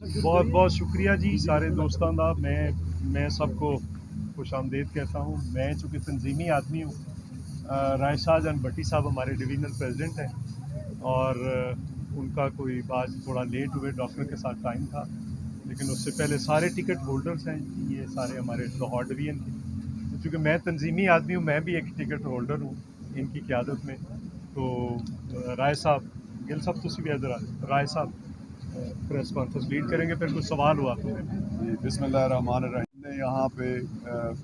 बहुत बहुत शुक्रिया जी सारे दोस्तों का। मैं सबको खुश आमदेद कहता हूँ। मैं चूँकि तंजीमी आदमी हूँ, रायसाज एंड भट्टी साहब हमारे डिवीज़नल प्रेसिडेंट हैं और उनका कोई बात थोड़ा लेट हुए, डॉक्टर के साथ टाइम था, लेकिन उससे पहले सारे टिकट होल्डर्स हैं, ये सारे हमारे लाहौर डिवीज़न के। तो चूँकि मैं तंजीमी आदमी हूँ, मैं भी एक टिकट होल्डर हूँ इनकी क़यादत में। तो राय साहब, गिल साहब तुसी भी इधर आ, राय साहब प्रेस कॉन्फ्रेंस लीड करेंगे, फिर कुछ सवाल हुआ तो जी बिस्मिल्लाहिर्रहमानिर्रहीम। ने यहाँ पे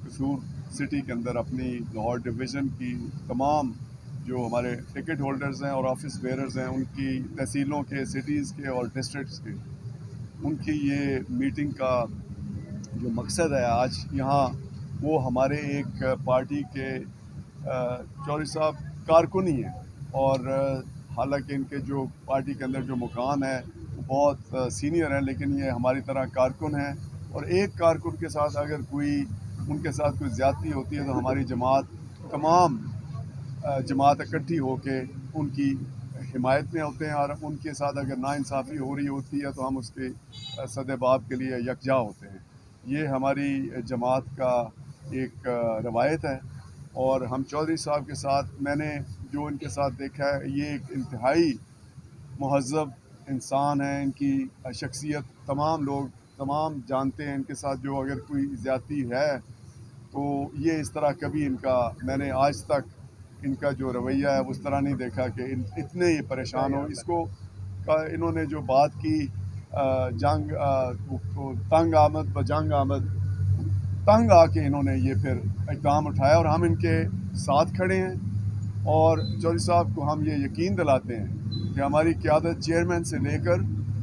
कसूर सिटी के अंदर अपनी लाहौर डिवीज़न की तमाम जो हमारे टिकट होल्डर्स हैं और ऑफिस बेयरर्स हैं, उनकी तहसीलों के, सिटीज़ के और डिस्ट्रिक्ट्स के, उनकी ये मीटिंग का जो मकसद है आज यहाँ, वो हमारे एक पार्टी के चौधरी साहब कारकुन ही हैं। और हालांकि इनके जो पार्टी के अंदर जो मुकाम है वो बहुत सीनियर हैं, लेकिन ये हमारी तरह कारकुन हैं। और एक कारकुन के साथ अगर कोई उनके साथ कोई ज़्यादती होती है तो हमारी जमात तमाम जमात इकट्ठी होके उनकी हिमायत में होते हैं, और उनके साथ अगर नाइंसाफ़ी हो रही होती है तो हम उसके सदेबाब के लिए यकजा होते हैं। ये हमारी जमात का एक रवायत है। और हम चौधरी साहब के साथ मैंने जो इनके साथ देखा है, ये एक इंतहाई महज़्ज़ब इंसान है। इनकी शख्सियत तमाम जानते हैं। इनके साथ जो अगर कोई ज़्यादती है तो ये इस तरह कभी इनका मैंने आज तक इनका जो रवैया है उस तरह नहीं देखा कि इतने ये परेशान हो। इसको इन्होंने जो बात की तंग आमद व जंग आमद, तंग आके इन्होंने ये फिर इक़दाम उठाया और हम इनके साथ खड़े हैं। और चौधरी साहब को हम ये यकीन दिलाते हैं कि हमारी क़यादत चेयरमैन से लेकर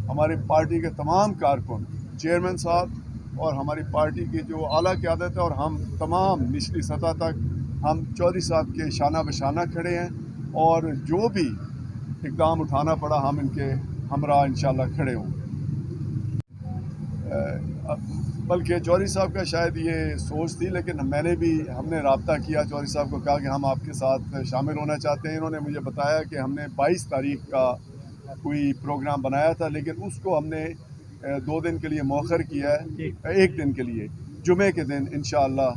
हमारे पार्टी के तमाम कारकुन, चेयरमैन साहब और हमारी पार्टी की जो आला क़यादत है और हम तमाम निचली सतह तक, हम चौधरी साहब के शाना बशाना खड़े हैं। और जो भी इक़दाम उठाना पड़ा हम इनके हमरा इंशाल्लाह खड़े होंगे। बल्कि चौधरी साहब का शायद ये सोच थी, लेकिन हमने रब्ता किया, चौधरी साहब को कहा कि हम आपके साथ शामिल होना चाहते हैं। इन्होंने मुझे बताया कि हमने 22 तारीख का कोई प्रोग्राम बनाया था, लेकिन उसको हमने 2 दिन के लिए मौखर किया है, 1 दिन के लिए, जुमे के दिन इंशाअल्लाह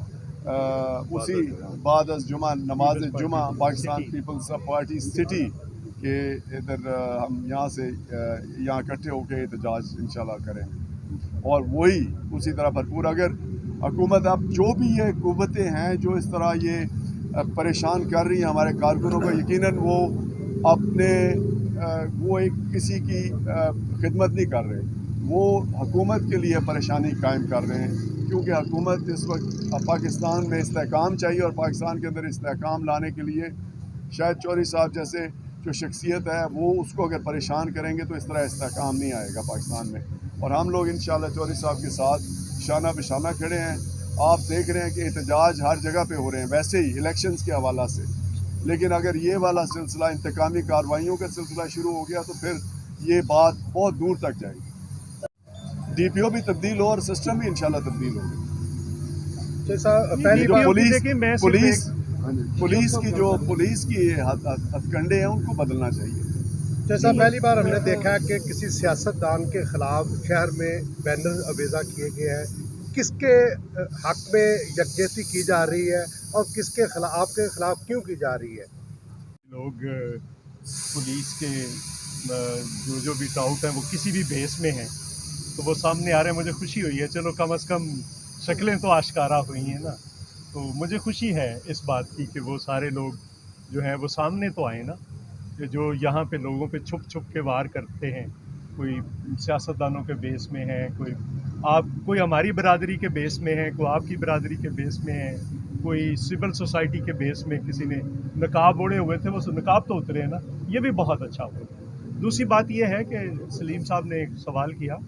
उसी बाद जुमा नमाज जुमा पाकिस्तान पीपल्स पार्टी सिटी के इधर हम यहाँ से यहाँ इकट्ठे होकर एहतजाज इंशाअल्लाह करेंगे। और वही उसी तरह भरपूर अगर हुकूमत, अब जो भी ये कुव्वतें हैं जो इस तरह ये परेशान कर रही हैं हमारे कारकुनों को, यकीनन वो अपने वो एक किसी की खिदमत नहीं कर रहे, वो हुकूमत के लिए परेशानी कायम कर रहे हैं। क्योंकि हुकूमत इस वक्त पाकिस्तान में इस्तेहकाम चाहिए, और पाकिस्तान के अंदर इस्तेहकाम लाने के लिए शायद चौधरी साहब जैसे जो शख्सियत है वो उसको अगर परेशान करेंगे तो इस तरह इस्तेहकाम नहीं आएगा पाकिस्तान में। और हम लोग इंशाअल्लाह चौधरी साहब के साथ शाना बशाना खड़े हैं। आप देख रहे हैं कि एहतजाज हर जगह पे हो रहे हैं, वैसे ही इलेक्शंस के हवाला से। लेकिन अगर ये वाला सिलसिला इंतकामी कार्रवाइयों का सिलसिला शुरू हो गया तो फिर ये बात बहुत दूर तक जाएगी। DPO भी तब्दील हो और सिस्टम भी इंशाल्लाह तब्दील होगा। पहली बार पुलिस की हथकंडे हैं उनको बदलना चाहिए। जैसा पहली बार हमने देखा है कि किसी सियासतदान के खिलाफ शहर में बैनर अवेजा किए गए हैं, किसके हक में यकजहती की जा रही है और किसके खिलाफ, आपके खिलाफ क्यों की जा रही है? लोग पुलिस के जो भी टाउट हैं वो किसी भी बेस में हैं तो वो सामने आ रहे हैं। मुझे खुशी हुई है, चलो कम से कम शक्लें तो आश्कारा हुई हैं ना, तो मुझे खुशी है इस बात की कि वो सारे लोग जो हैं वो सामने तो आए ना, कि जो यहाँ पे लोगों पे छुप छुप के वार करते हैं। कोई सियासतदानों के बेस में है, कोई हमारी बरादरी के बेस में है, कोई आपकी बरादरी के बेस में है, कोई सिविल सोसाइटी के बेस में किसी ने नकाब ओढ़े हुए थे, वो नकाब तो उतरे हैं ना, ये भी बहुत अच्छा हुआ। दूसरी बात ये है कि सलीम साहब ने एक सवाल किया,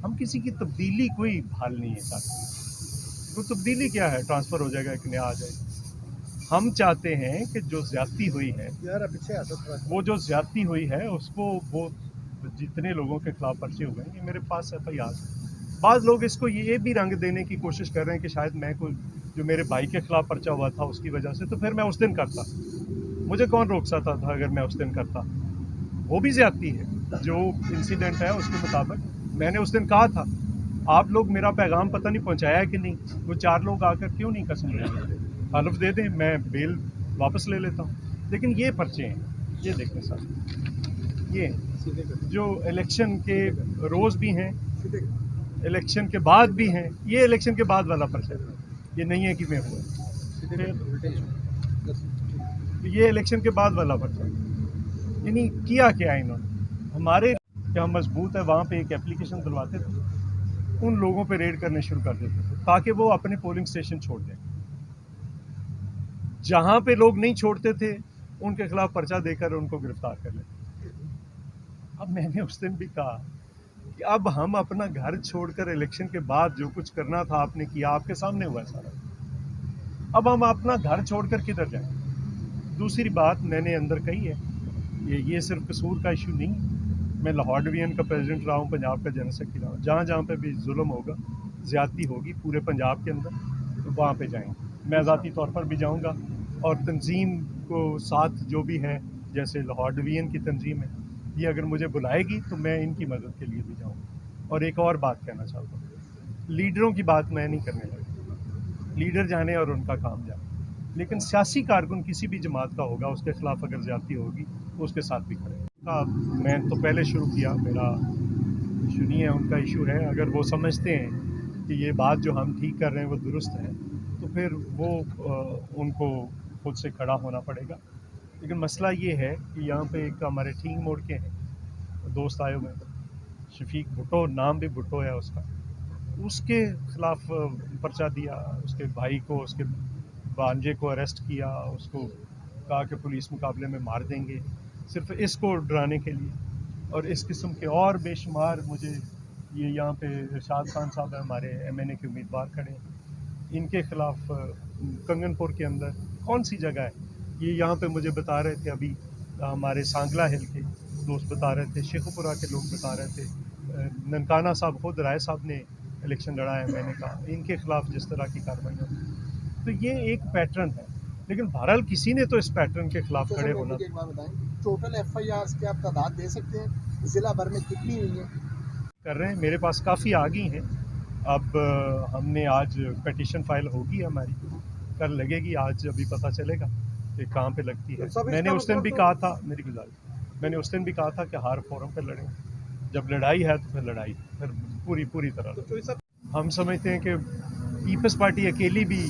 हम किसी की तब्दीली कोई हाल नहीं है साथ, तो तब्दीली क्या है, ट्रांसफ़र हो जाएगा, एक नया आ जाएगा। हम चाहते हैं कि जो ज़्यादती हुई है, वो जो ज़्यादती हुई है उसको, वो जितने लोगों के खिलाफ पर्चे हुए हैं, ये मेरे पास FIR। बाद लोग इसको ये भी रंग देने की कोशिश कर रहे हैं कि शायद मैं कोई जो मेरे भाई के खिलाफ पर्चा हुआ था उसकी वजह से, तो फिर मैं उस दिन करता, मुझे कौन रोक सकता था अगर मैं उस दिन करता। वो भी ज़्यादती है, जो इंसिडेंट है उसके मुताबिक میں نے اس دن کہا تھا آپ لوگ میرا پیغام پتہ نہیں پہنچایا کہ نہیں, وہ 4 لوگ آ کر کیوں نہیں قسم لے لیتے, حلف دے دیں میں بیل واپس لے لیتا ہوں. لیکن یہ پرچے ہیں, یہ دیکھیں سر, یہ جو الیکشن کے روز بھی ہیں, الیکشن کے بعد بھی ہیں, یہ الیکشن کے بعد والا پرچہ ہے, یہ نہیں ہے کہ میں ہوا, یہ الیکشن کے بعد والا پرچہ. یعنی کیا کیا انہوں نے, ہمارے کیا مضبوط ہے وہاں پہ ایک اپلیکیشن دلواتے تھے, ان لوگوں پہ ریڈ کرنے شروع کر دیتے تھے تاکہ وہ اپنے پولنگ اسٹیشن چھوڑ دیں. جہاں پہ لوگ نہیں چھوڑتے تھے ان کے خلاف پرچہ دے کر ان کو گرفتار کر لیتے. اب میں نے اس دن بھی کہا کہ اب ہم اپنا گھر چھوڑ کر الیکشن کے بعد جو کچھ کرنا تھا آپ نے کیا, آپ کے سامنے ہوا ہے سارا, اب ہم اپنا گھر چھوڑ کر کدھر جائیں. دوسری بات میں نے اندر کہی ہے, یہ صرف قصور کا ایشو نہیں, میں لاہور ڈویژن کا پریزیڈنٹ رہا ہوں, پنجاب کا جنرل سیکرٹری رہا ہوں, جہاں جہاں پہ بھی ظلم ہوگا, زیادتی ہوگی پورے پنجاب کے اندر, تو وہاں پہ جائیں گے. میں ذاتی طور پر بھی جاؤں گا, اور تنظیم کو ساتھ جو بھی ہے, جیسے لاہور ڈویژن کی تنظیم ہے, یہ اگر مجھے بلائے گی تو میں ان کی مدد کے لیے بھی جاؤں گا. اور ایک اور بات کہنا چاہتا ہوں, لیڈروں کی بات میں نہیں کرنے لگا, لیڈر جانے اور ان کا کام جانے, لیکن سیاسی کارکن کسی بھی جماعت کا ہوگا, اس کے خلاف اگر زیادتی ہوگی تو اس کے ساتھ بھی کھڑے. میں تو پہلے شروع کیا, میرا ایشو نہیں ہے, ان کا ایشو ہے. اگر وہ سمجھتے ہیں کہ یہ بات جو ہم ٹھیک کر رہے ہیں وہ درست ہے تو پھر وہ ان کو خود سے کھڑا ہونا پڑے گا. لیکن مسئلہ یہ ہے کہ یہاں پہ ایک ہمارے ٹھینگ موڑ کے ہیں دوست آئے ہوئے ہیں, شفیق بھٹو, نام بھی بھٹو ہے اس کا, اس کے خلاف پرچہ دیا, اس کے بھائی کو, اس کے بھانجے کو اریسٹ کیا, اس کو کہا کہ پولیس مقابلے میں مار دیں گے, صرف اس کو ڈرانے کے لیے. اور اس قسم کے اور بے شمار, مجھے یہ یہاں پہ ارشاد خان صاحب ہیں ہمارے ایم این اے کے امیدوار کھڑے ہیں, ان کے خلاف کنگن پور کے اندر کون سی جگہ ہے, یہ یہاں پہ مجھے بتا رہے تھے ابھی ہمارے سانگلہ ہل کے دوست بتا رہے تھے, شیخو پورہ کے لوگ بتا رہے تھے, ننکانہ صاحب خود رائے صاحب نے الیکشن لڑا ہے, میں نے کہا ان کے خلاف جس طرح کی کارروائی ہوتی. تو یہ ایک پیٹرن ہے, لیکن بہرحال کسی نے تو اس پیٹرن کے خلاف کھڑے ہونا. ایک بار بتائیں, ٹوٹل ایف آئی آرز کی آپ تعداد دے سکتے ہیں, ضلع بھر میں کتنی ہوئی ہیں؟ کر رہے ہیں, میرے پاس کافی آ گئی ہیں. اب ہم نے آج پیٹیشن فائل ہوگی ہماری, کل لگے گی, آج ابھی پتہ چلے گا کہ کہاں پہ لگتی ہے. میں نے اس دن بھی کہا تھا, میری گزارش, میں نے اس دن بھی کہا تھا کہ ہر فورم پہ لڑیں, جب لڑائی ہے تو پھر لڑائی, پھر پوری طرح. ہم سمجھتے ہیں کہ پیپلز پارٹی اکیلی بھی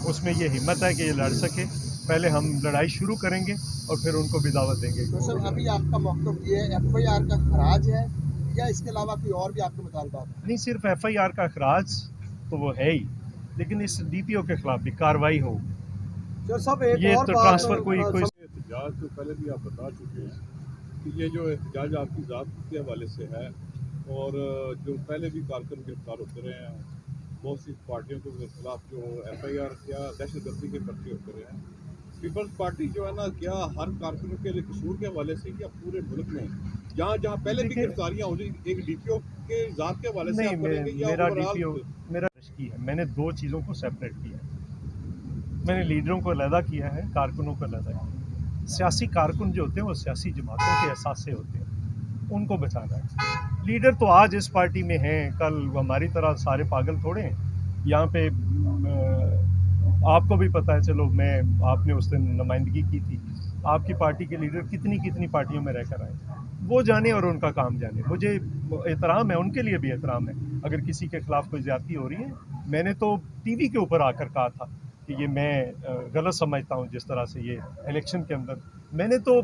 اس میں یہ ہمت ہے کہ یہ لڑ سکے. پہلے ہم لڑائی شروع کریں گے اور پھر ان کو بھی دعوت دیں گے. تو سر ابھی آپ کا موقف یہ ہے ایف آئی آر کا خراج ہے یا اس کے علاوہ کوئی اور بھی آپ کے مطالبات ہیں؟ نہیں, صرف ایف آئی آر کا اخراج تو وہ ہے ہی, لیکن اس ڈی پی او کے خلاف بھی کارروائی ہو. یہ تو ٹرانسفر کوئی احتجاج تو پہلے بھی آپ بتا چکے ہیں کہ یہ جو احتجاج آپ کی ذات کے حوالے سے ہے, اور جو پہلے بھی کارکن گرفتار ہوتے رہے ہیں, بہت سی پارٹیوں کے خلاف جو ایف آئی آر کیا دہشت گردی کے پرچے ہوتے رہے ہیں. پیپلز پارٹی جو ہے نا, کیا ہر کارکن کے قصور کے حوالے سے یا پورے ملک میں جہاں جہاں پہلے بھی گرفتاریاں ہو جائیں ایک ڈی پی او کے ذات کے حوالے سے آپ کریں گے یا میرا ڈی پی او میرا کی ہے, میں نے 2 چیزوں کو سیپریٹ کیا ہے. میں نے لیڈروں کو علیحدہ کیا ہے, کارکنوں کو علیحدہ کیا ہے. سیاسی کارکن جو ہوتے ہیں وہ سیاسی جماعتوں کے احساس سے ہوتے ہیں, ان کو بچانا ہے. لیڈر تو آج اس پارٹی میں ہیں, کل ہماری طرح سارے پاگل تھوڑے ہیں. یہاں پہ آپ کو بھی پتہ ہے, چلو میں, آپ نے اس دن نمائندگی کی تھی, آپ کی پارٹی کے لیڈر کتنی پارٹیوں میں رہ کر آئے, وہ جانے اور ان کا کام جانے. مجھے احترام ہے, ان کے لیے بھی احترام ہے. اگر کسی کے خلاف کوئی زیادتی ہو رہی ہے, میں نے تو ٹی وی کے اوپر آ کر کہا تھا کہ یہ میں غلط سمجھتا ہوں, جس طرح سے یہ الیکشن کے اندر, میں نے تو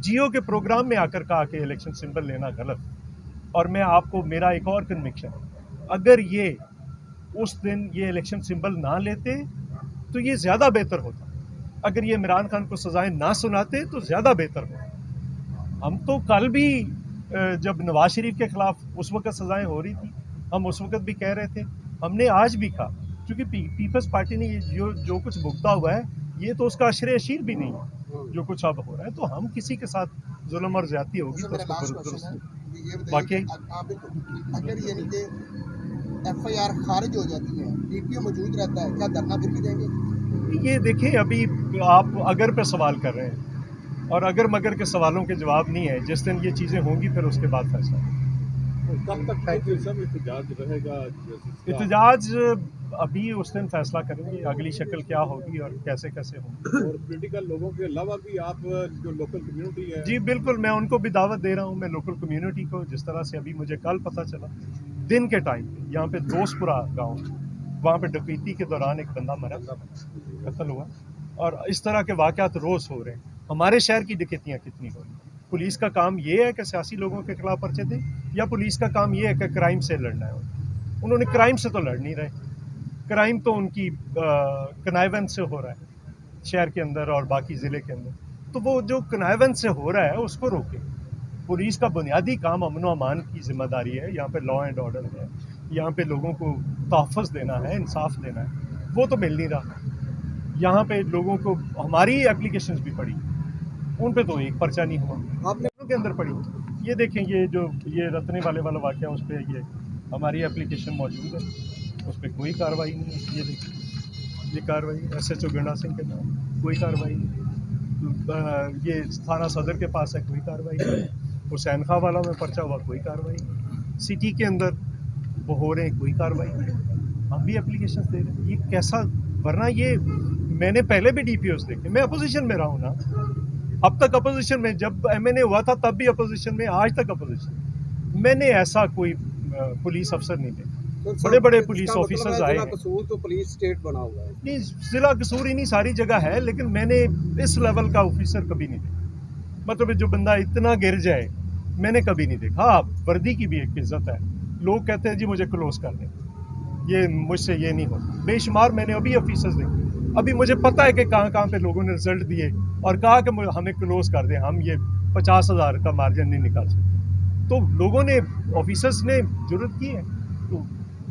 جیو کے پروگرام میں آ کر کہا کہ الیکشن سمبل لینا غلط. اور میں آپ کو, میرا ایک اور کنوکشن, اگر یہ اس دن یہ الیکشن سمبل نہ لیتے تو یہ زیادہ بہتر ہوتا. اگر یہ عمران خان کو سزائیں نہ سناتے تو زیادہ بہتر ہوتا. ہم تو کل بھی جب نواز شریف کے خلاف اس وقت سزائیں ہو رہی تھی, ہم اس وقت بھی کہہ رہے تھے, ہم نے آج بھی کہا, کیونکہ پیپلز پارٹی نے جو کچھ بھگتا ہوا ہے یہ تو اس کا عشر اشیر بھی نہیں ہے جو کچھ اب ہو رہا ہے. تو ہم کسی کے ساتھ ظلم اور زیادتی ہوگی تو اس کو درست باقی اگر یعنی کہ ایف آئی آر خارج ہو جاتی ہے, ڈی پی او موجود رہتا ہے, کیا دھرنا پھر بھی دیں گے؟ یہ دیکھیں, ابھی آپ اگر پہ سوال کر رہے ہیں, اور اگر مگر کے سوالوں کے جواب نہیں ہے. جس دن یہ چیزیں ہوں گی پھر اس کے بعد فیصلہ. और कब तक ये सब एहतजाज रहेगा? एहतजाज अभी उस दिन फैसला करेंगे अगली शक्ल क्या होगी और कैसे कैसे होगी। और पॉलिटिकल लोगों के अलावा भी आप जो लोकल कम्युनिटी है, जी बिल्कुल, मैं उनको भी दावत दे रहा हूँ। मैं लोकल कम्युनिटी को, जिस तरह से अभी मुझे कल पता चला दिन के टाइम पे यहाँ पे दोस्तपुरा गांव, वहाँ पे डकैती के दौरान एक बंदा मरा, कत्ल हुआ, और इस तरह के वाक़यात रोज़ हो रहे हैं। हमारे शहर की डकैतियाँ कितनी हो रही हैं। पुलिस का काम ये है कि सियासी लोगों के खिलाफ पर्चे दें, या पुलिस का काम ये है कि क्राइम से लड़ना है? उन्होंने क्राइम से तो लड़ नहीं रहे। क्राइम तो उनकी कनाइवेंस से हो रहा है शहर के अंदर और बाकी ज़िले के अंदर। तो वो जो कनाइवेंस से हो रहा है उसको रोकें। पुलिस का बुनियादी काम अमन व अमान की जिम्मेदारी है। यहाँ पे लॉ एंड ऑर्डर है, यहाँ पे लोगों को तहफ़्फ़ुज़ देना है, इंसाफ देना है, वो तो मिल नहीं रहा। यहाँ पे लोगों को हमारी एप्लीकेशंस भी पड़ी, उन पे तो एक पर्चा नहीं हुआ। आपने के अंदर पड़ी, ये देखें, ये रतने वाला वाक़या, उस पर ये हमारी एप्लीकेशन मौजूद है, उस पर कोई कार्रवाई नहीं है। ये देखिए, ये कार्रवाई SHO गंडा सिंह के नाम, कोई कार्रवाई नहीं। ये थाना सदर के पास है, कोई कार्रवाई नहीं। हुसैन खां वाला में पर्चा हुआ, कोई कार्रवाई नहीं। सिटी के अंदर वो हो रहे हैं, कोई कार्रवाई नहीं। हम भी एप्लीकेशन दे रहे हैं। ये कैसा, वरना ये मैंने पहले भी DPOs देखे, मैं अपोजिशन में रहा हूँ ना, अब तक अपोजिशन में, जब MNA हुआ था तब भी अपोजिशन में, आज तक अपोजिशन। मैंने ऐसा कोई पुलिस अफसर नहीं देखा। बड़े बड़े पुलिस ऑफिसर्स आए हैं। कसूर तो पुलिस स्टेट बना हुआ है। नहीं, जिला कसूर ही नहीं, सारी जगह है, लेकिन मैंने इस लेवल का ऑफिसर कभी नहीं देखा। मतलब जो बंदा इतना गिर जाए, मैंने कभी नहीं देखा। हाँ, वर्दी की भी एक इज्जत है। लोग कहते हैं जी मुझे क्लोज कर दें, ये मुझसे ये नहीं होता। बेशुमार मैंने अभी ऑफिसर्स देखे, अभी मुझे पता है कि कहाँ पे लोगों ने रिजल्ट दिए और कहा कि हमें क्लोज कर दें, हम ये 50,000 का मार्जिन नहीं निकाल सकते। तो लोगों ने, ऑफिसर्स ने जरूरत की है। तो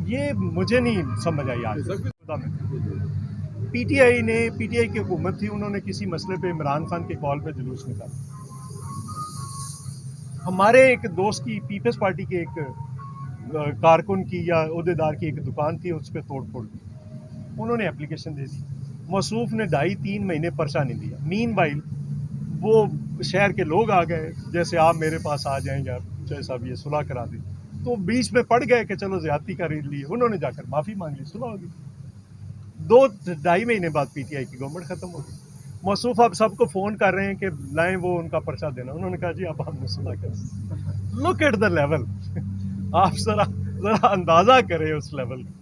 ये मुझे नहीं समझ आई आज। पीटीआई की हुकूमत थी, उन्होंने किसी मसले पे इमरान खान के कॉल पे जुलूस निकाला। हमारे एक दोस्त की, पीपल्स पार्टी के एक कारकुन की या ओहदेदार की एक दुकान थी, उस पर तोड़ फोड़ दी, उन्होंने एप्लीकेशन दे दी। मौसूफ ने 2.5-3 महीने पर्चा नहीं दिया। मीनवाइल वो शहर के लोग आ गए, जैसे आप मेरे पास आ जाएं या चाहे साहब ये सुलह करा दें, तो बीच में पड़ गए कि चलो ज्यादती कर ली। उन्होंने जाकर माफ़ी मांग ली, सुलह हो गई। 2-2.5 महीने बाद पीटीआई की गवर्नमेंट खत्म हो गई। मौसूफ अब सबको फ़ोन कर रहे हैं कि लाएं वो उनका पर्चा देना। उन्होंने कहा जी अब हमने सुलह कर। Look at the level. आप ज़रा अंदाज़ा करें उस लेवल का।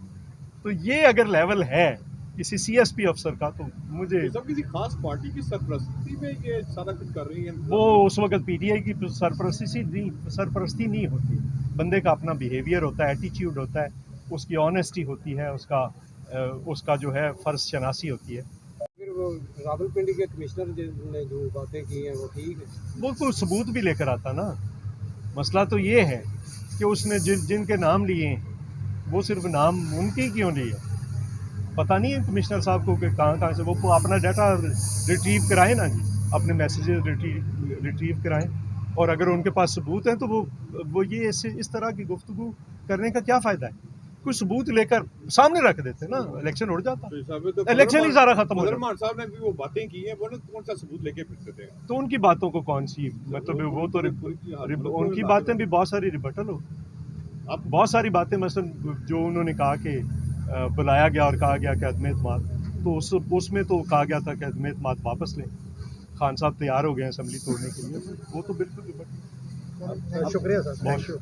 तो ये अगर लेवल है किसी CSP अफसर का, तो मुझे सब किसी खास पार्टी की सरपरस्ती में ये सारा कुछ कर रही है। वो उस वक्त पीटीआई की सरपरस्ती नहीं होती। बंदे का अपना बिहेवियर होता है, एटीट्यूड होता है, उसकी ऑनेस्टी होती है, उसका जो है फ़र्ज शनासी होती है। फिर वो रावलपिंडी के कमिश्नर ने जो बातें की हैं वो ठीक है, वो कोई सबूत भी लेकर आता ना। मसला तो ये है कि उसने जिनके नाम लिए हैं, वो सिर्फ नाम उनके क्यों लिए, पता नहीं है कमिश्नर साहब को कि कहाँ से वो अपना डाटा रिट्रीव कराएं ना जी, अपने मैसेजेस रिट्रीव कराएं। और अगर उनके पास सबूत हैं तो वो ये इस तरह की गुफ्तगू करने का क्या फ़ायदा है? कुछ सबूत लेकर सामने रख देते ना, इलेक्शन उड़ जाता, तो इलेक्शन ही सारा खत्म हो जाता। मान साहब ने भी वो बातें की हैं, वो कौन सा सबूत लेके फिरते थे? तो उनकी बातों को कौन सी, मतलब वो तो उनकी बातें भी बहुत सारी रिबटल हो। अब बहुत सारी बातें, मसलन जो उन्होंने कहा कि बुलाया गया और कहा गया कि अदम एतमाद, तो उसमें तो कहा गया था कि अदम एतमाद वापस लें, खान साहब तैयार हो गए हैं असेंबली तोड़ने के लिए। वो तो बिल्कुल रिबटल। शुक्रिया सर, थैंक यू।